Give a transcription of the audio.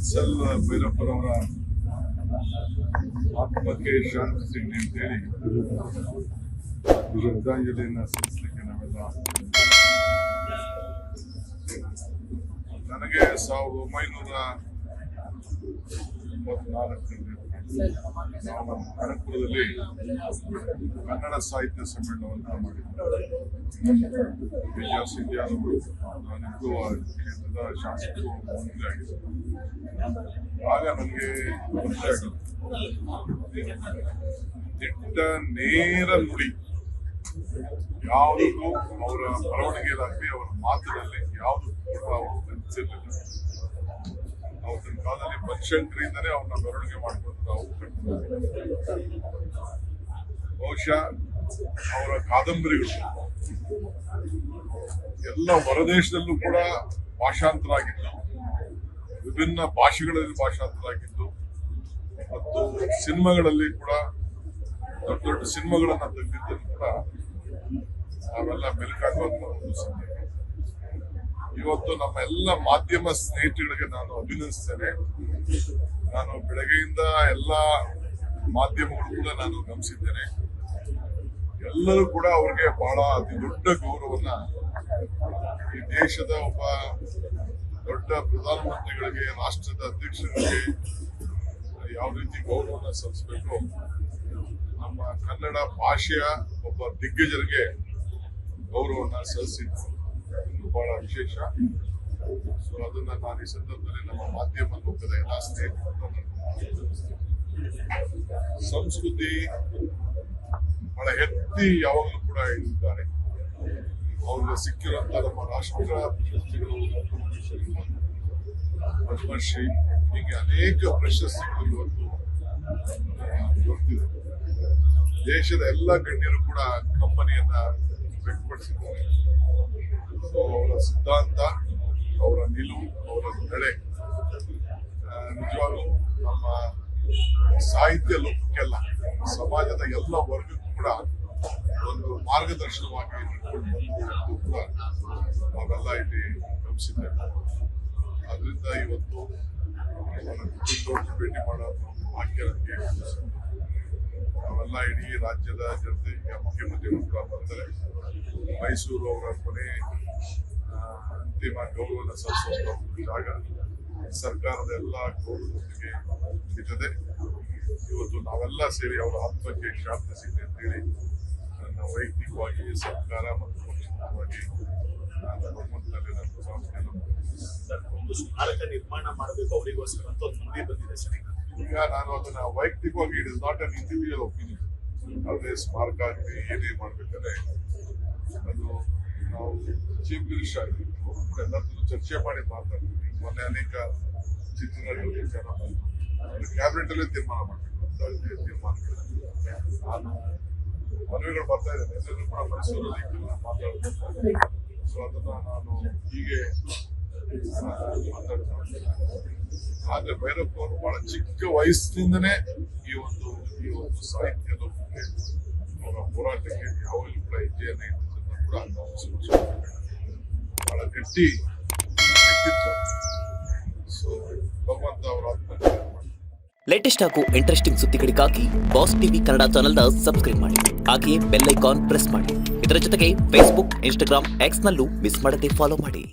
ವತ್ಸಲ್ ಭೈರಪ್ಪರವರ ಆತ್ಮಕ್ಕೆ ಶಾಂತಿ ಸಿಗಲಿ ಅಂತೇಳಿ ಶ್ರದ್ಧಾಂಜಲಿಯನ್ನು ಸಲ್ಲಿಸಲಿಕ್ಕೆ ನಾವೆಲ್ಲ ನನಗೆ 1994ರಲ್ಲಿ ನಾವು ಖಡಗಪುರದಲ್ಲಿ ಕನ್ನಡ ಸಾಹಿತ್ಯ ಸಮ್ಮೇಳನವನ್ನು ಮಾಡಿದ್ದೇವೆ. ತೇಜಸ್ ಇಂಡಿಯಾದವರು ನಾನಿಬ್ಬರು ಆ ಕ್ಷೇತ್ರದ ಶಾಸಕರು ಮಂತ್ರಿ ಆಗಿದ್ದರು. ಆಗ ನನಗೆ ದಿಟ್ಟ ನೇರ ನುಡಿ, ಯಾವುದಕ್ಕೂ ಅವರ ಬರವಣಿಗೆಯಲ್ಲಾಗಲಿ ಅವರ ಮಾತಿನಲ್ಲಿ ಯಾವುದಕ್ಕೂ ಕೂಡ ಅವರು ನೆನಪಿಸಿರಲಿಲ್ಲ. ಅವತ್ತಿನ ಕಾಲದಲ್ಲಿ ಬನಶಂಕರಿಯಿಂದಲೇ ಅವ್ರನ್ನ ಮೆರವಣಿಗೆ ಮಾಡಿಕೊಂಡು ನಾವು ಬಹುಶಃ ಅವರ ಕಾದಂಬರಿಗಳು ಎಲ್ಲ ಹೊರದೇಶದಲ್ಲೂ ಕೂಡ ಭಾಷಾಂತರ ಆಗಿದ್ದು, ವಿಭಿನ್ನ ಭಾಷೆಗಳಲ್ಲಿ ಭಾಷಾಂತರ ಆಗಿದ್ದು ಮತ್ತು ಸಿನಿಮಾಗಳಲ್ಲಿ ಕೂಡ ದೊಡ್ಡ ದೊಡ್ಡ ಸಿನಿಮಾಗಳನ್ನ ತೆಗೆದಿದ್ದನ್ನು ಕೂಡ ನಾವೆಲ್ಲ ಮೆಲುಕಾಗುವಂತ ಒಂದು ಸಂದರ್ಭ. ಇವತ್ತು ನಮ್ಮ ಎಲ್ಲ ಮಾಧ್ಯಮ ಸ್ನೇಹಿತರಿಗೆ ನಾನು ಅಭಿನಂದಿಸ್ತೇನೆ. ನಾನು ಬೆಳಗ್ಗೆಯಿಂದ ಎಲ್ಲ ಮಾಧ್ಯಮಗಳು ಕೂಡ ನಾನು ಗಮನಿಸಿದ್ದೇನೆ. ಎಲ್ಲರೂ ಕೂಡ ಅವ್ರಿಗೆ ಬಹಳ ಅತಿ ದೊಡ್ಡ ಗೌರವನ್ನ ಈ ದೇಶದ ಒಬ್ಬ ದೊಡ್ಡ ಪ್ರಧಾನಮಂತ್ರಿಗಳಿಗೆ, ರಾಷ್ಟ್ರದ ಅಧ್ಯಕ್ಷರಿಗೆ ಯಾವ ರೀತಿ ಗೌರವನ ಸಲ್ಲಿಸಬೇಕು, ನಮ್ಮ ಕನ್ನಡ ಭಾಷೆಯ ಒಬ್ಬ ದಿಗ್ಗಜರಿಗೆ ಗೌರವನ ಸಲ್ಲಿಸಿದ್ದು ಬಹಳ ವಿಶೇಷ. ಸೊ ಅದನ್ನ ನಾನು ಈ ಸಂದರ್ಭದಲ್ಲಿ ನಮ್ಮ ಮಾಧ್ಯಮ ಲೋಕದ ಎಲ್ಲ ಸ್ನೇಹಿತರು, ಸಂಸ್ಕೃತಿ ಬಹಳ ಎತ್ತಿ ಯಾವಾಗಲೂ ಕೂಡ ಇದ್ದಾರೆ. ಅವ್ರಿಗೆ ಸಿಕ್ಕಿರುವಂತ ನಮ್ಮ ರಾಷ್ಟ್ರ ಪ್ರಶಸ್ತಿಗಳು, ಪದ್ಮಶ್ರೀ, ಹೀಗೆ ಅನೇಕ ಪ್ರಶಸ್ತಿಗಳು ಇವತ್ತು ದೊರೆತಿದೆ. ದೇಶದ ಎಲ್ಲ ಗಣ್ಯರು ಕೂಡ ಕಂಪನಿಯನ್ನ ವ್ಯಕ್ತಪಡಿಸಿದ್ದಾರೆ. ಅವರ ಸಿದ್ಧಾಂತ, ಅವರ ನಿಲುವು, ಅವರ ನಡೆ ನಿಜವಾಗ್ಲೂ ನಮ್ಮ ಸಾಹಿತ್ಯ ಲೋಕಕ್ಕೆಲ್ಲ, ಸಮಾಜದ ಎಲ್ಲ ವರ್ಗಕ್ಕೂ ಕೂಡ ಒಂದು ಮಾರ್ಗದರ್ಶನವಾಗಿ ನಡ್ಕೊಂಡು ಬಂದು ಕೂಡ ನಾವೆಲ್ಲ ಇಲ್ಲಿ ಗಮನಿಸಿದ್ದೇವೆ. ಅದರಿಂದ ಇವತ್ತು ಅವರ ಕುಟುಂಬವನ್ನು ಭೇಟಿ ಮಾಡೋದು ಭಾಗ್ಯ ನನಗೆ. ನಾವೆಲ್ಲ ಇಡೀ ರಾಜ್ಯದ ಜನತೆಗೆ ಮುಖ್ಯಮಂತ್ರಿಗಳು ಕೂಡ ಬರ್ತಾರೆ. ಮೈಸೂರು ಅವರ ಕೊನೆ ಅಂತಿಮ ಗೌರವನ ಸಲ್ಲಿಸುವಂತ ಜಾಗ ಸರ್ಕಾರದ ಎಲ್ಲ ಗೌರವದೊಂದಿಗೆ ಸಿಗದೆ ಇವತ್ತು ನಾವೆಲ್ಲ ಸೇರಿ ಅವರ ಆತ್ಮಕ್ಕೆ ಶಾಂತಿ ಸಿಗಲಿ ಅಂತೇಳಿ ನನ್ನ ವೈಯಕ್ತಿಕವಾಗಿ ಸರ್ಕಾರ ಮತ್ತು ಪಕ್ಷವಾಗಿ ನಾನು ಭಗವಂತನಲ್ಲಿ ನನ್ನ ಪ್ರಾರ್ಥನೆಯನ್ನು ಒಂದು ಸ್ಮಾರಕ ನಿರ್ಮಾಣ ಮಾಡಬೇಕು ಅವರಿಗೋಸ್ಕರ ಅಂತ ಒಂದು ಮನವಿ ಬಂದಿದೆ ಸರ್. ಈಗ ನಾನು ಅದನ್ನ ವೈಯಕ್ತಿಕವಾಗಿ, it is not an individual opinion. ಅದೇ ಸ್ಮಾರಕ ಆಗಲಿ ಏನೇ ಮಾಡ್ಬೇಕಾದ್ರೆ ಅದು ನಾವು ಚೀಫ್ ಮಿನಿಸ್ಟರ್ ಆಗಲಿ ಎಲ್ಲದನ್ನು ಚರ್ಚೆ ಮಾಡಿ ಮಾತಾಡ್ತೀವಿ. ಮೊನ್ನೆ ಅನೇಕ ಚಿತ್ರಗಳು ವಿಚಾರ ಕ್ಯಾಬಿನೆಟ್ ಅಲ್ಲೇ ತೀರ್ಮಾನ ಮಾಡಬೇಕು ಅಂತ ತೀರ್ಮಾನಗಳು. ನಾನು ಮನವಿಗಳು ಬರ್ತಾ ಇದ್ದೇನೆ, ಎಲ್ಲರೂ ಕೂಡ ಮೈಸೂರಲ್ಲಿ ಮಾತಾಡ್ತೀನಿ. ಸೊ ಅದನ್ನ ನಾನು ಹೀಗೆ ಮಾತಾಡ್ತೀನಿ. ಆದ್ರೆ ಭೈರಪ್ಪ ಅವರು ಬಹಳ ಚಿಕ್ಕ ವಯಸ್ಸಿನಿಂದನೇ ಈ ಒಂದು ಸಾಹಿತ್ಯ ಲೋಕಕ್ಕೆ, ಅವರ ಹೋರಾಟಕ್ಕೆ ಯಾವಾಗಲೂ ಕೂಡ ಹೆಜ್ಜೆಯನ್ನ ಇಟ್ಟಿದ್ದನ್ನು ಕೂಡ ನಾವು ಬಹಳ ಗಟ್ಟಿ ವ್ಯಕ್ತಿತ್ವ. ಸೊ ಭಗವಂತ ಅವರ ಆತ್ಮಹತ್ಯೆ ಮಾಡಿ. ಲೇಟೆಸ್ಟ್ ಹಾಗೂ ಇಂಟ್ರೆಸ್ಟಿಂಗ್ ಸುದ್ದಿಗಳಿಗಾಗಿ ಬಾಸ್ ಟಿವಿ ಕನ್ನಡ ಚಾನೆಲ್ನ ಸಬ್ಸ್ಕ್ರೈಬ್ ಮಾಡಿ. ಹಾಗೆಯೇ ಬೆಲ್ ಐಕಾನ್ ಪ್ರೆಸ್ ಮಾಡಿ. ಇದರ ಜೊತೆಗೆ ಫೇಸ್ಬುಕ್, ಇನ್ಸ್ಟಾಗ್ರಾಮ್, ಎಕ್ಸ್ ನಲ್ಲೂ ಮಿಸ್ ಮಾಡದೆ ಫಾಲೋ ಮಾಡಿ.